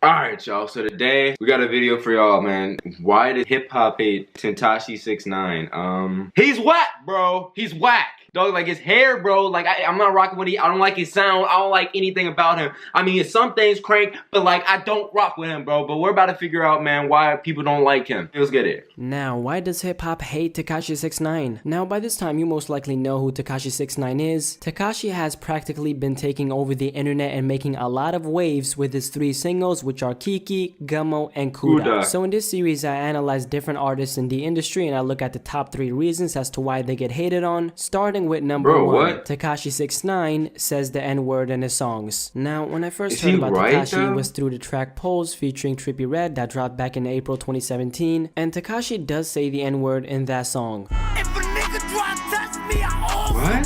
Alright, y'all, so today we got a video for y'all, man. Why did hip-hop hate Tekashi69? He's whack, bro. He's whack. Dog, like his hair, bro, like I'm not rocking with I don't like his sound. I don't like anything about him. I mean, some things crank, but like I don't rock with him, bro. But we're about to figure out, man, why people don't like him. Let's get it. Now, why does hip-hop hate Tekashi69? Now, by this time, you most likely know who Tekashi69 is. Tekashi has practically been taking over the internet and making a lot of waves with his 3 singles, which are KEKE, GUMMO, and KOODA. So in this series, I analyze different artists in the industry and I look at the top 3 reasons as to why they get hated on, starting with number 1. Tekashi69 says the N-word in his songs. Now, when I first heard about Tekashi, it was through the track Pose featuring Trippie Redd that dropped back in April 2017, and Tekashi does say the N-word in that song. If a nigga try to touch me, I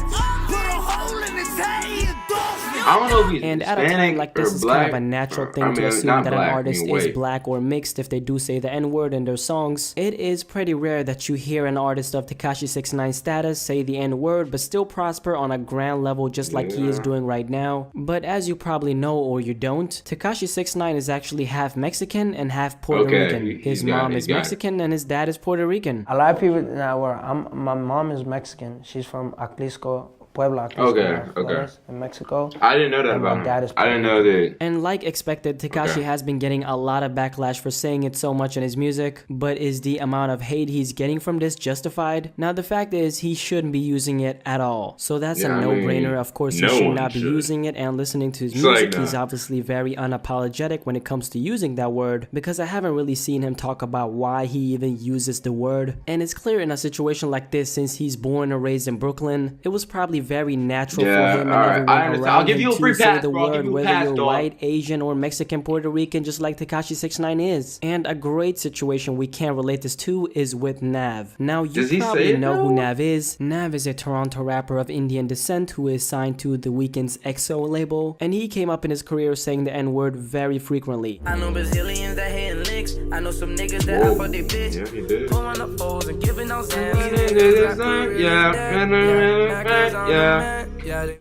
put a hole in his head, he endorse me. I don't know if he's and Hispanic at a time like this, is black, kind of a natural thing to assume that an artist is black or mixed if they do say the N-word in their songs. It is pretty rare that you hear an artist of Tekashi69 status say the N-word but still prosper on a grand level just like he is doing right now. But as you probably know or you don't, Tekashi69 is actually half Mexican and half Puerto Rican. His mom is Mexican and his dad is Puerto Rican. A lot of people my mom is Mexican. She's from Aclisco, Puebla, in Mexico. I didn't know that about him. I didn't know that. And like expected, Tekashi has been getting a lot of backlash for saying it so much in his music, but is the amount of hate he's getting from this justified? Now the fact is, he shouldn't be using it at all. So that's a no-brainer. Of course, he should not be using it, and listening to his music, he's obviously very unapologetic when it comes to using that word, because I haven't really seen him talk about why he even uses the word. And it's clear in a situation like this, since he's born and raised in Brooklyn, it was probably very natural for him and everyone around him to say the word, whether you're white, Asian, or Mexican, Puerto Rican, just like Tekashi69 is. And a great situation we can relate this to is with Nav. Now, you probably know who Nav is. Nav is a Toronto rapper of Indian descent who is signed to The Weeknd's EXO label, and he came up in his career saying the N-word very frequently. I know Brazilians that hitting licks. I know some niggas that out for their bitch. Yeah, he did. Pulling up foes and giving no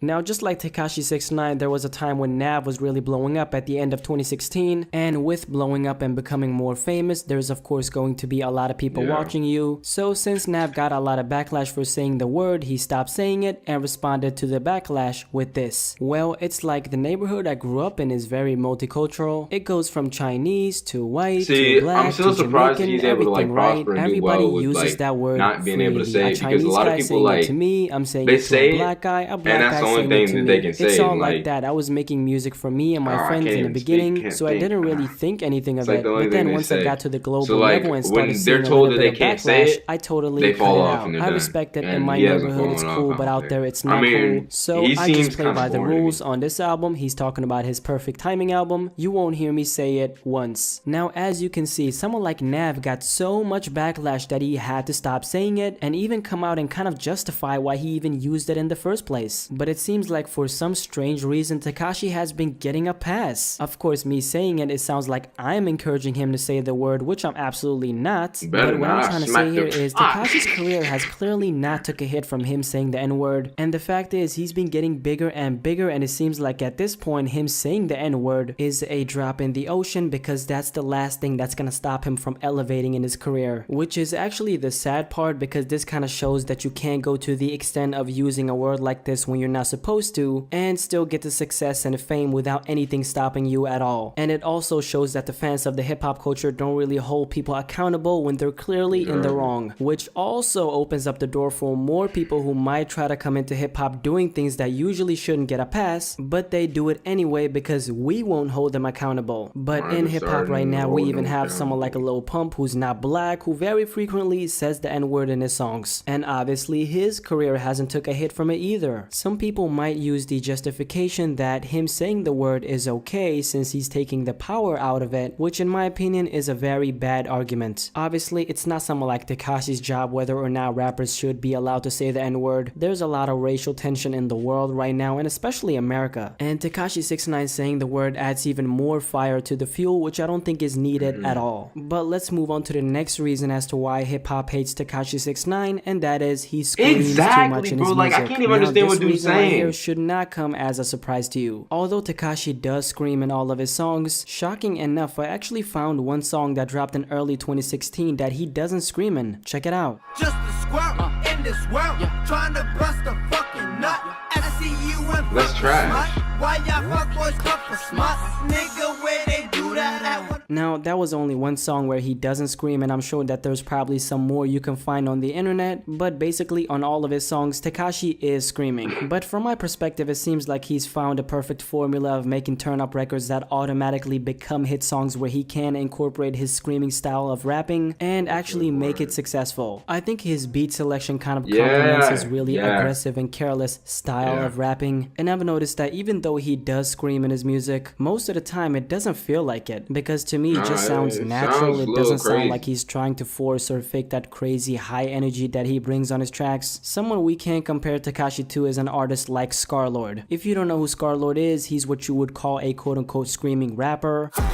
Now, just like Tekashi69, there was a time when Nav was really blowing up at the end of 2016, and with blowing up and becoming more famous, there's of course going to be a lot of people watching you. So since Nav got a lot of backlash for saying the word, he stopped saying it and responded to the backlash with this. Well, it's like the neighborhood I grew up in is very multicultural. It goes from Chinese to white to black I'm still to surprised Jamaican, he's able to like everything, prosper and do well with uses like that word not being able to freely. say it, because a lot of people like to me, I'm saying they it to say a black guy, a black and that's guy the only saying it thing to that me. they can say. It's all like like that. I was making music for me and my I friends can't in the even beginning, speak, so I didn't really think anything of it. only But thing then they once I say. got to the global So like level and when started they're seeing a told little that they bit of can't say backlash, it, I totally they cut fall it off out. and they're I done. respect it in And my he has neighborhood, it's going cool, off but out there it's I not mean, cool. So he I seems just play kinda by the boring to me. rules. On this album, he's talking about his Perfect Timing album. You won't hear me say it once. Now, as you can see, someone like Nav got so much backlash that he had to stop saying it and even come out and kind of justify why he even used it in the first place. But it seems like for some strange reason, Tekashi has been getting a pass. Of course, me saying it sounds like I'm encouraging him to say the word, which I'm absolutely not. But what I'm trying to say here is Tekashi's career has clearly not took a hit from him saying the N-word. And the fact is, he's been getting bigger and bigger, and it seems like at this point, him saying the N-word is a drop in the ocean, because that's the last thing that's gonna stop him from elevating in his career. Which is actually the sad part, because this kind of shows that you can't go to the extent of using a word like this when you're not supposed to, and still get the success and fame without anything stopping you at all. And it also shows that the fans of the hip-hop culture don't really hold people accountable when they're clearly in the wrong, which also opens up the door for more people who might try to come into hip-hop doing things that usually shouldn't get a pass, but they do it anyway because we won't hold them accountable. But in hip-hop right now, we even have someone like a Lil Pump who's not black, who very frequently says the N-word in his songs, and obviously his career hasn't took a hit from it either. Some people might use the justification that him saying the word is okay since he's taking the power out of it, which in my opinion is a very bad argument. Obviously, it's not someone like Tekashi's job whether or not rappers should be allowed to say the N-word. There's a lot of racial tension in the world right now, and especially America. And Tekashi69 saying the word adds even more fire to the fuel, which I don't think is needed at all. But let's move on to the next reason as to why hip-hop hates Tekashi69, and that is he screams too much in his music. I can't even understand what dude reason right here should not come as a surprise to you. Although Tekashi does scream in all of his songs, shocking enough, I actually found one song that dropped in early 2016 that he doesn't scream in. Check it out. Just a squirrel in this world, trying to bust a fucking nut. I see you and that's trash. Why y'all fuckboys fuck for smut? Nigga, where they do that at? Now, that was only one song where he doesn't scream, and I'm sure that there's probably some more you can find on the internet, but basically on all of his songs, Tekashi is screaming. But from my perspective, it seems like he's found a perfect formula of making turn-up records that automatically become hit songs where he can incorporate his screaming style of rapping and actually make it successful. I think his beat selection kind of complements his really aggressive and careless style of rapping, and I've noticed that even though he does scream in his music, most of the time it doesn't feel like it, because to me it just sounds natural. It doesn't sound like he's trying to force or fake that crazy high energy that he brings on his tracks. Someone we can't compare Tekashi to is an artist like Scarlord. If you don't know who Scarlord is, he's what you would call a quote-unquote screaming rapper. I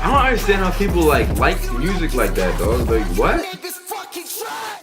don't understand how people like music like that, dog. Like, what?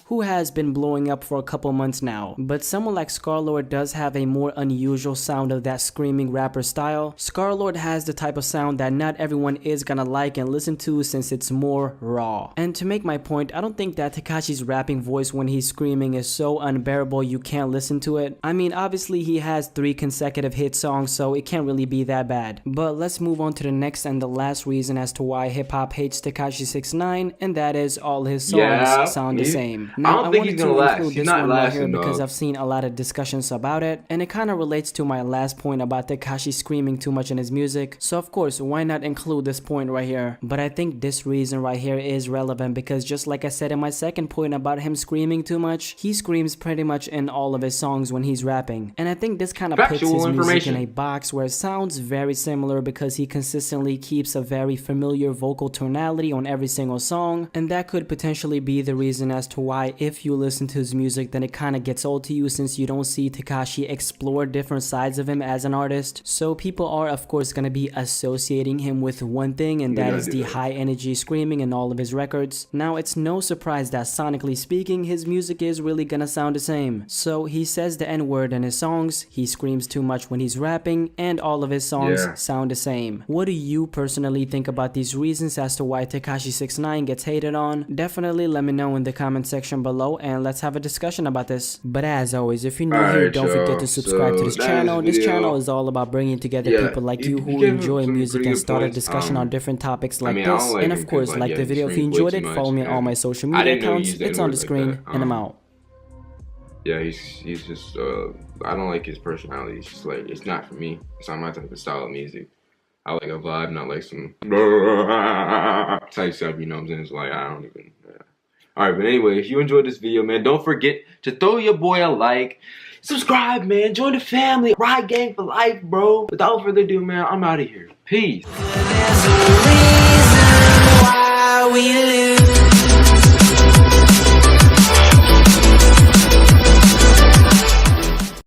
Who has been blowing up for a couple months now. But someone like Scarlord does have a more unusual sound of that screaming rapper style. Scarlord has the type of sound that not everyone is gonna like and listen to, since it's more raw. And to make my point, I don't think that Tekashi's rapping voice when he's screaming is so unbearable you can't listen to it. I mean, obviously he has 3 consecutive hit songs, so it can't really be that bad. But let's move on to the next and the last reason as to why hip-hop hates Tekashi69, and that is all his songs sound the same. Now, I wanted to include this one right here because I've seen a lot of discussions about it, and it kind of relates to my last point about Tekashi screaming too much in his music. So of course, why not include this point right here? But I think this reason right here is relevant because just like I said in my second point about him screaming too much, he screams pretty much in all of his songs when he's rapping. And I think this kind of puts his music in a box where it sounds very similar because he consistently keeps a very familiar vocal tonality on every single song, and that could potentially be the reason as to why if you listen to his music then it kind of gets old to you, since you don't see Tekashi explore different sides of him as an artist. So people are of course going to be associating him with one thing, and that is the high energy screaming in all of his records. Now it's no surprise that sonically speaking his music is really gonna sound the same. So he says the N-word in his songs, he screams too much when he's rapping, and all of his songs sound the same. What do you personally think about these reasons as to why Tekashi69 gets hated on? Definitely let me know in the comment section below and let's have a discussion about this. But as always, if you're new here, don't forget to subscribe to this channel. This channel is all about bringing together people like you who enjoy music and start a discussion on different topips like this. And of course, like the video if you enjoyed it, follow me on all my social media accounts. It's on the screen, and I'm out. Yeah, he's just, I don't like his personality. It's just like, it's not for me. It's not my type of style of music. I like a vibe, not like some type stuff, you know what I'm saying? It's like, I don't even, Alright, but anyway, if you enjoyed this video, man, don't forget to throw your boy a like. Subscribe, man. Join the family. Ride gang for life, bro. Without further ado, man, I'm out of here. Peace.